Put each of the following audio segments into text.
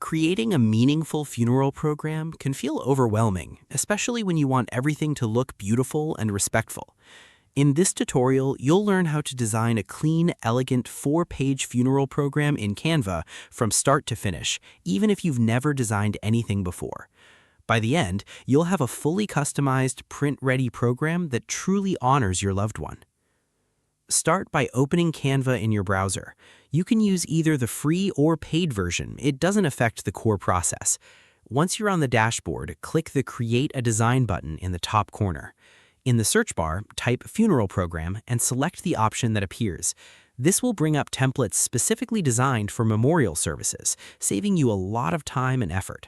Creating a meaningful funeral program can feel overwhelming, especially when you want everything to look beautiful and respectful. In this tutorial, you'll learn how to design a clean, elegant 4-page funeral program in Canva from start to finish, even if you've never designed anything before. By the end, you'll have a fully customized, print-ready program that truly honors your loved one. Start by opening Canva in your browser. You can use either the free or paid version. It doesn't affect the core process. Once you're on the dashboard, click the Create a Design button in the top corner. In the search bar, type Funeral Program and select the option that appears. This will bring up templates specifically designed for memorial services, saving you a lot of time and effort.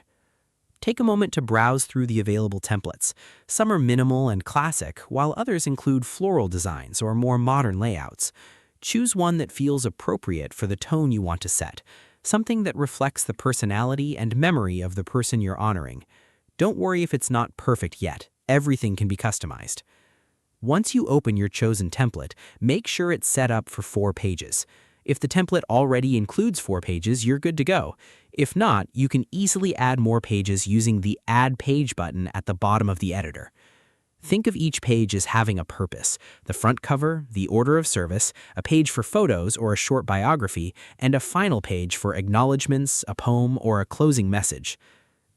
Take a moment to browse through the available templates. Some are minimal and classic, while others include floral designs or more modern layouts. Choose one that feels appropriate for the tone you want to set, something that reflects the personality and memory of the person you're honoring. Don't worry if it's not perfect yet. Everything can be customized. Once you open your chosen template, make sure it's set up for 4 pages. If the template already includes 4 pages, you're good to go. If not, you can easily add more pages using the Add Page button at the bottom of the editor. Think of each page as having a purpose: the front cover, the order of service, a page for photos or a short biography, and a final page for acknowledgments, a poem, or a closing message.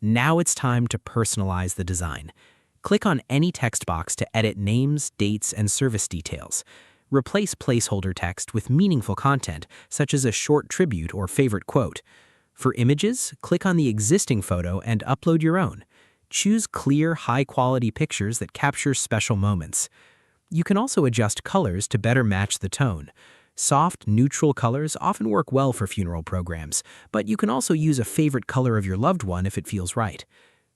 Now it's time to personalize the design. Click on any text box to edit names, dates, and service details. Replace placeholder text with meaningful content, such as a short tribute or favorite quote. For images, click on the existing photo and upload your own. Choose clear, high-quality pictures that capture special moments. You can also adjust colors to better match the tone. Soft, neutral colors often work well for funeral programs, but you can also use a favorite color of your loved one if it feels right.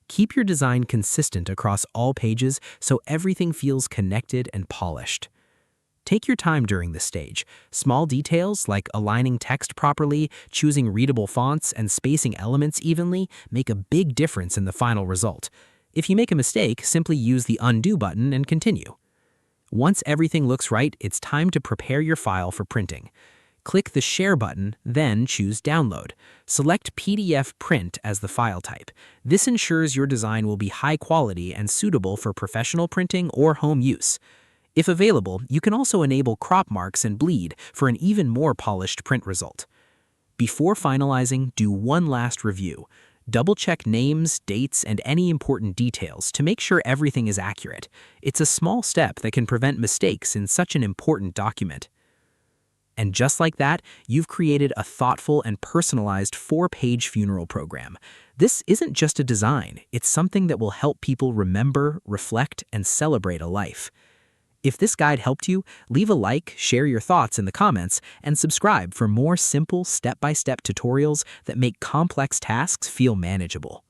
Keep your design consistent across all pages so everything feels connected and polished. Take your time during this stage. Small details like aligning text properly, choosing readable fonts, and spacing elements evenly make a big difference in the final result. If you make a mistake, simply use the Undo button and continue. Once everything looks right, it's time to prepare your file for printing. Click the Share button, then choose Download. Select PDF Print as the file type. This ensures your design will be high quality and suitable for professional printing or home use. If available, you can also enable crop marks and bleed for an even more polished print result. Before finalizing, do one last review. Double-check names, dates, and any important details to make sure everything is accurate. It's a small step that can prevent mistakes in such an important document. And just like that, you've created a thoughtful and personalized 4-page funeral program. This isn't just a design, it's something that will help people remember, reflect, and celebrate a life. If this guide helped you, leave a like, share your thoughts in the comments, and subscribe for more simple step-by-step tutorials that make complex tasks feel manageable.